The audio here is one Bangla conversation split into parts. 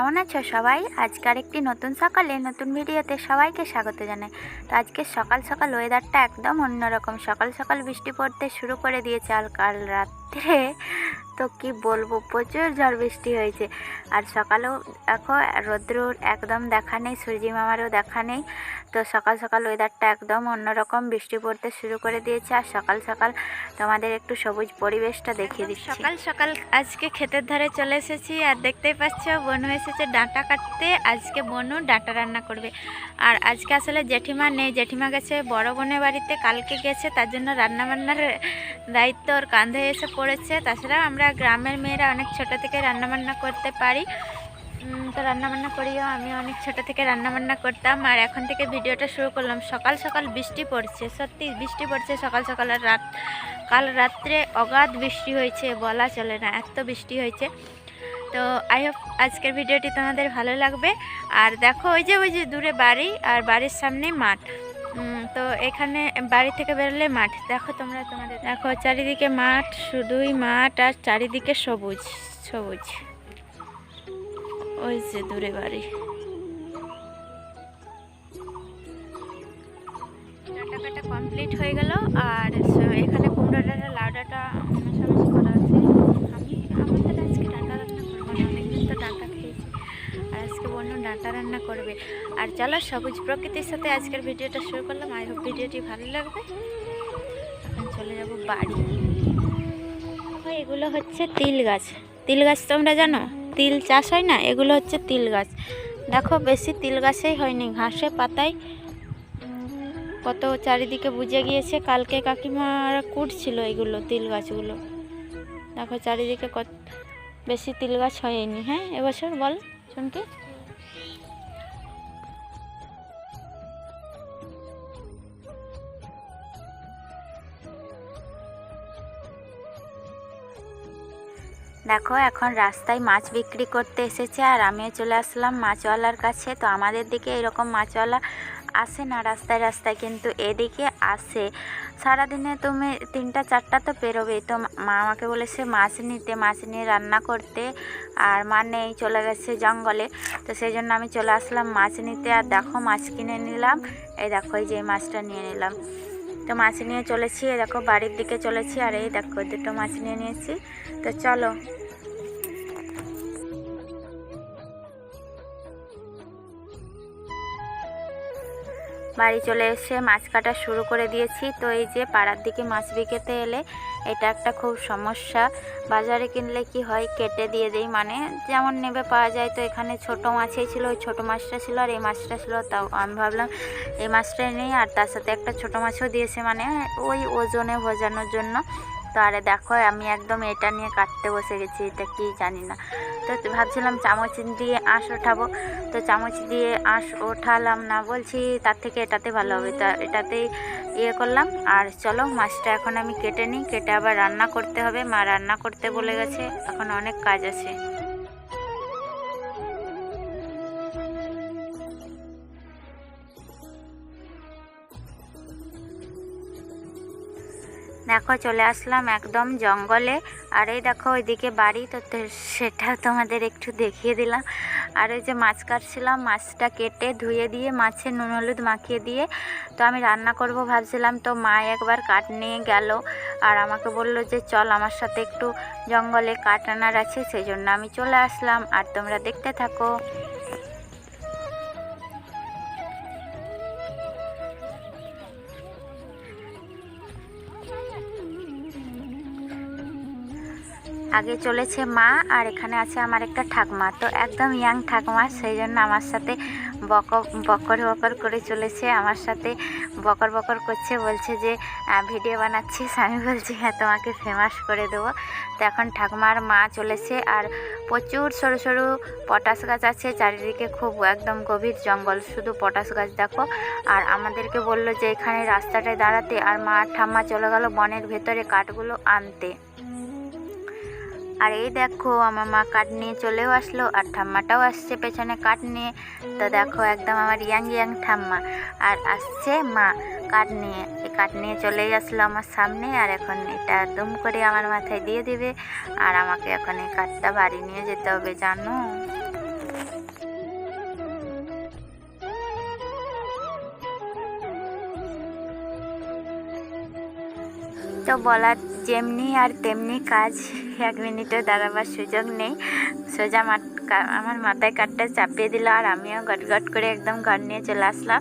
কেমন আছো সবাই? আজকের একটি নতুন সকালে নতুন ভিডিওতে সবাইকে স্বাগত জানাই। তো আজকে সকাল সকাল ওয়েদারটা একদম অন্যরকম। সকাল সকাল বৃষ্টি পড়তে শুরু করে দিয়েছে, আর কাল রাত্রে তো কি বলবো, প্রচুর ঝড় বৃষ্টি হয়েছে। আর সকালেও দেখো রোদ্রুর একদম দেখা নেই, সূর্যি মামারও দেখা নেই। তো সকাল সকাল ওয়েদারটা একদম অন্যরকম, বৃষ্টি পড়তে শুরু করে দিয়েছে। আর সকাল সকাল তোমাদের একটু সবুজ পরিবেশটা দেখিয়ে দিচ্ছি। সকাল সকাল আজকে ক্ষেতের ধারে চলে এসেছি, আর দেখতেই পাচ্ছ বনু এসেছে ডাঁটা কাটতে। আজকে বনু ডাঁটা রান্না করবে। আর আজকে আসলে জেঠিমা নেই, জেঠিমা গেছে বড় বোনের বাড়িতে, কালকে গেছে, তার জন্য রান্নাবান্নার দায়িত্ব ওর কাঁধে এসে পড়েছে। তাছাড়া আমরা গ্রামের মেয়েরা অনেক ছোট থেকে রান্নাবান্না করতে পারি, তো রান্নাবান্না করিও, আমি অনেক ছোট থেকে রান্নাবান্না করতাম। আর এখন থেকে ভিডিওটা শুরু করলাম। সকাল সকাল বৃষ্টি পড়ছে, সত্যি বৃষ্টি পড়ছে সকাল সকাল। আর কাল রাত্রে অগাধ বৃষ্টি হয়েছে, বলা চলে না, এত বৃষ্টি হয়েছে। তো আই হোপ আজকের ভিডিওটি তোমাদের ভালো লাগবে। আর দেখো ওই যে দূরে বাড়ি, আর বাড়ির সামনে মাঠ। তো এখানে বাড়ি থেকে বেরোলে মাঠ, দেখো তোমাদের দেখো চারিদিকে মাঠ, শুধুই মাঠ, আর চারিদিকে সবুজ সবুজ। ওই যে দূরে বাড়ি। ডাঁটা কাটা কমপ্লিট হয়ে গেল। আর এখানে কুমড়ো ডাঁটা, লাউ ডাঁটা মেশামেশি করা আছে। আমাদের আজকে ডাঁটা রান্না করবো না, অনেকদিন তো ডাঁটা খেয়েছি। আর আজকে বন্য ডাঁটা রান্না করবে। আর চলো সবুজ প্রকৃতির সাথে আজকের ভিডিওটা শুরু করলাম। আই হোপ ভিডিওটি ভালো লাগবে। এখন চলে যাব বাড়ি। এগুলো হচ্ছে তিল গাছ। তিল গাছ তোমরা জানো, তিল চাষ হয় না, এগুলো হচ্ছে তিল গাছ। দেখো বেশি তিল গাছেই হয়নি, ঘাসে পাতায় কত চারিদিকে বুঝে গিয়েছে। কালকে কাকিমারা কুটছিল এগুলো তিল গাছগুলো। দেখো চারিদিকে কত বেশি তিল গাছ হয়নি। হ্যাঁ এবছর বল শুনকি। দেখো এখন রাস্তায় মাছ বিক্রি করতে এসেছে, আর আমিও চলে আসলাম মাছওয়ালার কাছে। তো আমাদের দিকে এরকম মাছওয়ালা আসে না রাস্তায় রাস্তায়, কিন্তু এদিকে আসে। সারাদিনে তুমি 3টা 4টা তো পেরোবেই। তো মা আমাকে বলেছে মাছ নিতে, মাছ নিয়ে রান্না করতে। আর মা নেই, চলে গেছে জঙ্গলে। তো সেই জন্য আমি চলে আসলাম মাছ নিতে। আর দেখো মাছ কিনে নিলাম, এই দেখো এই যে মাছটা নিয়ে নিলাম। তো মাছ নিয়ে চলেছি, এই দেখো বাড়ির দিকে চলেছি। আর এই দেখো 2টো মাছ নিয়ে নিয়েছি। তো চলো বাড়ি চলে এসে মাছ কাটা শুরু করে দিয়েছি। তো এই যে পাড়ার দিকে মাছ বিকেতে এলে এটা একটা খুব সমস্যা। বাজারে কিনলে কি হয়, কেটে দিয়ে দেই, মানে যেমন নেবে পাওয়া যায়। তো এখানে ছোট মাছই ছিল, ওই ছোটো মাছটা ছিল আর এই মাছটা ছিল। তাও আমি ভাবলাম এই মাছটাই নেই। আর তার সাথে একটা ছোট মাছও দিয়েছে, মানে ওই ওজনে ভোজানোর জন্য। তো আরে দেখো আমি একদম এটা নিয়ে কাটতে বসে গেছি, এটা কি জানি না। তো ভাবছিলাম চামচ দিয়ে আঁশ ওঠাবো, তো চামচ দিয়ে আঁশ ওঠালাম না, বলছি তার থেকে এটাতে ভালো হবে। তা এটাতেই করলাম। আর চলো মাছটা এখন আমি কেটে নিই, কেটে আবার রান্না করতে হবে। মা রান্না করতে বলে গেছে, এখন অনেক কাজ আছে। দেখো চলে আসলাম একদম জঙ্গলে। আর এই দেখো ওইদিকে বাড়ি, তো সেটা তোমাদের একটু দেখিয়ে দিলাম। আর ওই যে মাছ কাটছিলাম, মাছটা কেটে ধুয়ে দিয়ে মাছে নুন হলুদ মাখিয়ে দিয়ে তো আমি রান্না করব ভাবছিলাম। তো মা একবার কাঠ নিয়ে গেল, আর আমাকে বলল যে চল আমার সাথে একটু জঙ্গলে কাঠ আনার আছে। সেই জন্য আমি চলে আসলাম, আর তোমরা দেখতে থাকো। আগে চলেছে মা, আর এখানে আছে আমার একটা ঠাকমা। তো একদম ইয়াং ঠাকমা, সেই জন্য আমার সাথে বকর বকর করে চলেছে, আমার সাথে বকর বকর করছে, বলছে যে ভিডিও বানাচ্ছিস। আমি বলছি হ্যাঁ, তোমাকে ফেমাস করে দেবো। তো এখন ঠাকমার মা চলেছে। আর প্রচুর সরু সরু পটাশ গাছ আছে চারিদিকে, খুব একদম গভীর জঙ্গল, শুধু পটাশ গাছ দেখো। আর আমাদেরকে বলল যে এখানে রাস্তাটায় দাঁড়াতে। আর মা ঠাম্মা চলে গেল বনের ভেতরে কাঠগুলো আনতে। আর এই দেখো আমার মা কাঠ নিয়ে চলেও আসলো, আর ঠাম্মাটাও আসছে পেছনে কাঠ নিয়ে। তো দেখো একদম আমার ইয়াং ইয়াং ঠাম্মা, আর আসছে মা কাঠ নিয়ে। এই কাঠ নিয়ে চলেই আসলো আমার সামনে। আর এখন এটা দুম করে আমার মাথায় দিয়ে দিবে, আর আমাকে এখন এই কাঠটা বাড়ি নিয়ে যেতে হবে জানো। তো বলার যেমনি আর তেমনি কাজ, 1 মিনিটও দাঁড়াবার সুযোগ নেই। সোজা আমার মাথায় কাঠটা চাপিয়ে দিল, আর আমিও গট করে একদম ঘর নিয়ে চলে আসলাম।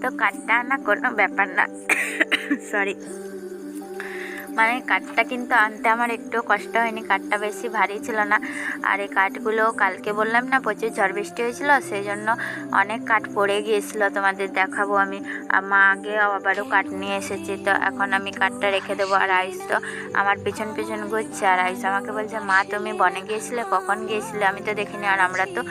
তো কাঠটা আনা কোনো ব্যাপার না, সরি, মানে কাঠটা কিন্তু আনতে আমার একটু কষ্ট হয়নি, কাঠটা বেশি ভারী ছিল না। আর এই কাঠগুলো কালকে বললাম না প্রচুর ঝড় বৃষ্টি হয়েছিল, সেই জন্য অনেক কাঠ পড়ে গিয়েছিল, তোমাদের দেখাবো আমি। মা আগে আবারও কাঠ নিয়ে এসেছে, তো এখন আমি কাঠটা রেখে দেবো। আর আয়ুষ তো আমার পিছন ঘুরছে, আর আয়ুষ আমাকে বলছে, মা তুমি বনে গিয়েছিলে, কখন গিয়েছিলে, আমি তো দেখিনি। আর আমরা তো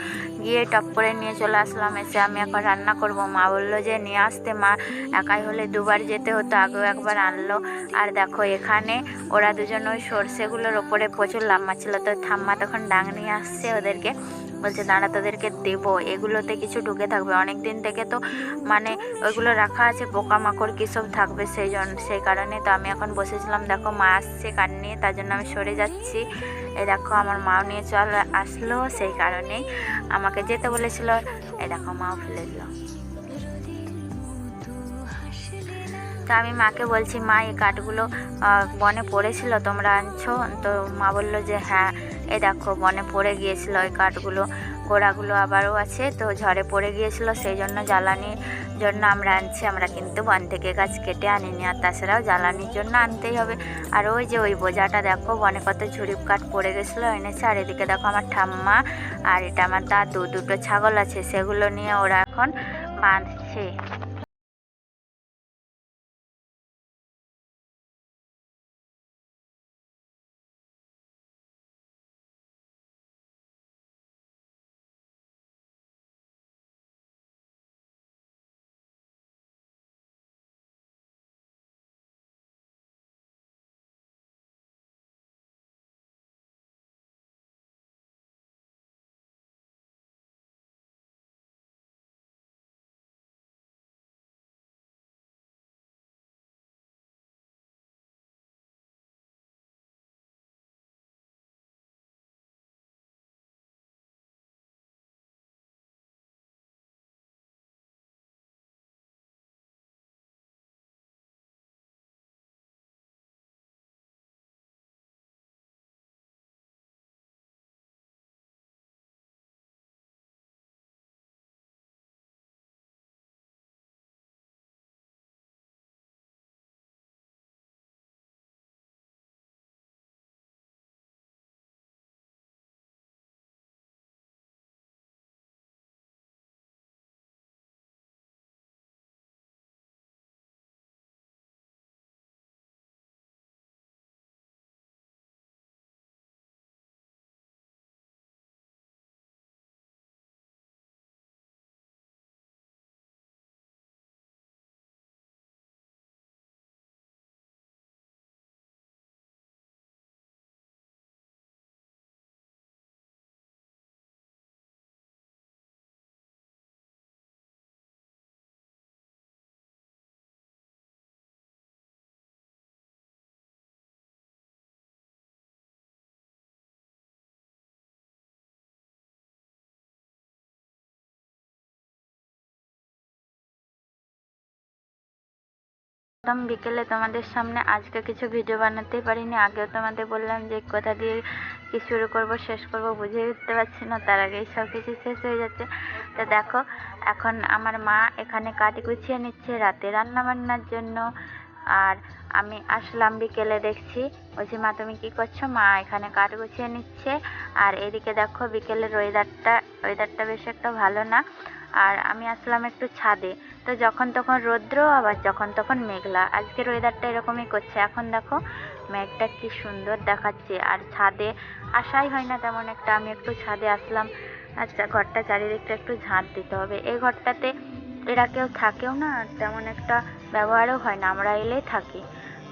গিয়ে টপ করে নিয়ে চলে আসলাম, এসে আমি এখন রান্না করব। মা বললো যে নিয়ে আসতে, মা একাই হলে দুবার যেতে হতো, আগেও একবার আনলো। আর দেখো এখানে ওরা দুজন ওই সর্ষেগুলোর ওপরে প্রচুর লাম্বা ছিল, তো ঠাম্মা তখন ডাং নিয়ে আসছে ওদেরকে, বলছে দাঁড়া তোদেরকে দেবো, এগুলোতে কিছু ঢুকে থাকবে, অনেক দিন থেকে তো মানে ওইগুলো রাখা আছে, পোকামাকড় কী সব থাকবে, সেই কারণে। তো আমি এখন বসেছিলাম, দেখো মা আসছে কাঠ নিয়ে, তার জন্য আমি সরে যাচ্ছি। এই দেখো আমার মাও নিয়ে আসলো, সেই কারণেই আমাকে যেতে বলেছিল। এই দেখো মাও ফেলে দিল। তো আমি মাকে বলছি, মা এই কাঠগুলো বনে পড়েছিল, তোমরা আনছো? তো মা বললো যে হ্যাঁ, এই দেখো বনে পড়ে গিয়েছিল ওই কাঠগুলো, গোড়াগুলো আবারও আছে, তো ঝড়ে পড়ে গিয়েছিল, সেই জন্য জ্বালানির জন্য আমরা আনছি। আমরা কিন্তু বন থেকে গাছ কেটে আনিনি, আর তাছাড়াও জ্বালানির জন্য আনতেই হবে। আর ওই যে ওই বোঝাটা দেখো, বনে কত ঝুড়ি কাঠ পড়ে গেছিলো, এনেছে। আর এদিকে দেখো আমার ঠাম্মা আর এটা আমার দাদু, দুটো ছাগল আছে, সেগুলো নিয়ে ওরা এখন বাঁধছে। একদম বিকেলে তোমাদের সামনে আজকে কিছু ভিডিও বানাতেই পারিনি, আগেও তোমাদের বললাম যে কোথা দিয়ে কি শুরু করব শেষ করব বুঝেই উঠতে পারছি না, তার আগেই সব কিছু শেষ হয়ে যাচ্ছে। তো দেখো এখন আমার মা এখানে কাঠ গুছিয়ে নিচ্ছে রাতে রান্না বান্নার জন্য। আর আমি আসলাম বিকেলে, দেখছি, বলছি মা তুমি কি করছো? মা এখানে কাঠ গুছিয়ে নিচ্ছে। আর এদিকে দেখো বিকেলের ওয়েদারটা বেশ একটা ভালো না। আর আমি আসলাম একটু ছাদে, তো যখন তখন রৌদ্র, আবার যখন তখন মেঘলা, আজকের ওয়েদারটা এরকমই করছে। এখন দেখো মেঘটা কি সুন্দর দেখাচ্ছে, আর ছাদে আসাই হয় না তেমন একটা। আমি একটু ছাদে আসলাম, আচ্ছা ঘরটা চারিদিকটা একটু ঝাঁট দিতে হবে। এই ঘরটাতে এরা কেউ থাকেও না, আর তেমন একটা ব্যবহারও হয় না, আমরা এলেই থাকি।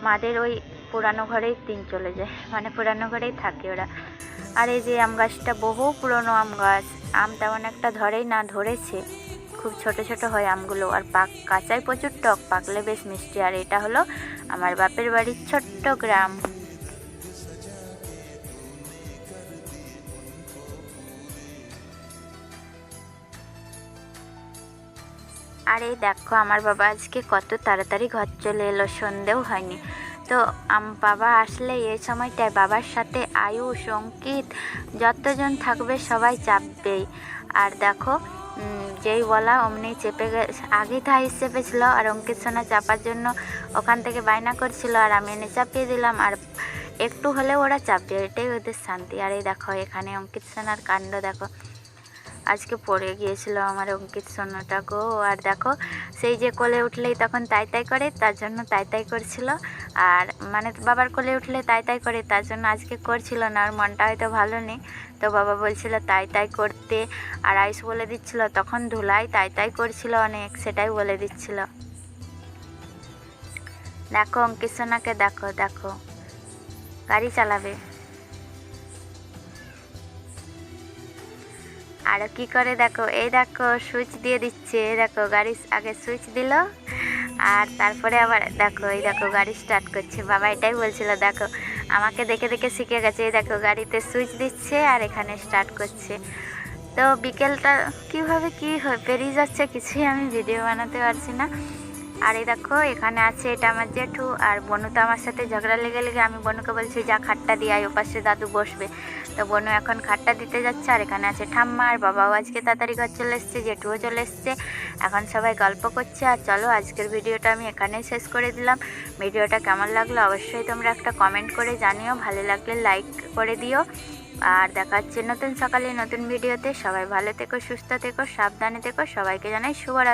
মাদের ওই পুরানো ঘরেই দিন চলে যায়, মানে পুরানো ঘরেই থাকে ওরা। আর এই যে আম গাছটা বহু পুরনো আম গাছ, আম তেমন একটা ধরেই না, ধরেছে খুব ছোট ছোট হয় আমগুলো, আর কাঁচাই প্রচুর টক, পাকলে বেশ মিষ্টি। আর এটা হলো আমার বাপের বাড়ির ছোট্ট গ্রাম। আর এই দেখো আমার বাবা আজকে কত তাড়াতাড়ি ঘর চলে এলো, সন্ধেও হয়নি। তো তো বাবা আসলে এই সময়টায় বাবার সাথে আয়ুষ, অঙ্কিত যতজন থাকবে সবাই চাপবেই। আর দেখো যেই বলা অমনি চেপে আগেই তো আয়ুষ চেপেছিল, আর অঙ্কিত সোনা চাপার জন্য ওখান থেকে বায়না করছিল, আর আমি এনে চাপিয়ে দিলাম। আর একটু হলেও ওরা চাপবে, এটাই ওদের শান্তি। আর এই দেখো এখানে অঙ্কিত সোনার কাণ্ড দেখো, আজকে পড়ে গিয়েছিল আমার অঙ্কিত সোনাটা গো। আর দেখো সেই যে কোলে উঠলেই তখন তাই তাই করে, তার জন্য তাই তাই করছিল। আর মানে বাবার কোলে উঠলে তাই তাই করে, তার জন্য আজকে করছিল না, ওর মনটা হয়তো ভালো নেই। তো বাবা বলছিল তাই তাই করতে, আর আয়ুষ বলে দিচ্ছিল তখন ধুলাই তাই তাই করছিল অনেক, সেটাই বলে দিচ্ছিল। দেখো অঙ্কিত সোনাকে দেখো, দেখো গাড়ি চালাবে। আরও কি করে দেখো, এই দেখো সুইচ দিয়ে দিচ্ছে, এই দেখো গাড়ি আগে সুইচ দিল, আর তারপরে আবার দেখো এই দেখো গাড়ি স্টার্ট করছে। বাবা এটাই বলছিল দেখো আমাকে দেখে দেখে শিখে গেছে, এই দেখো গাড়িতে সুইচ দিচ্ছে আর এখানে স্টার্ট করছে। তো বিকেলটা কীভাবে কী পেরিয়ে যাচ্ছে কিছুই আমি ভিডিও বানাতে পারছি না। আর এই দেখো এখানে আছে এটা আমার জেঠু, আর বনু তো আমার সাথে ঝগড়া লেগে লেগে আমি বনুকে বলছি যা খাটটা দিয়ে আয়, ওপাশে দাদু বসবে। তো বনু এখন খাটটা দিতে যাচ্ছে। আর এখানে আছে ঠাম্মা, আর বাবাও আজকে তাড়াতাড়ি ঘর চলে এসছে, জেঠুও চলে এসছে। এখন সবাই গল্প করছে। আর চলো আজকের ভিডিওটা আমি এখানেই শেষ করে দিলাম। ভিডিওটা কেমন লাগলো অবশ্যই তোমরা একটা কমেন্ট করে জানিও, ভালো লাগলে লাইক করে দিও। আর দেখা হচ্ছে নতুন সকালে নতুন ভিডিওতে। সবাই ভালো থেকো, সুস্থ থেকো, সাবধানে থেকো। সবাইকে জানাই শুভরাত্রি।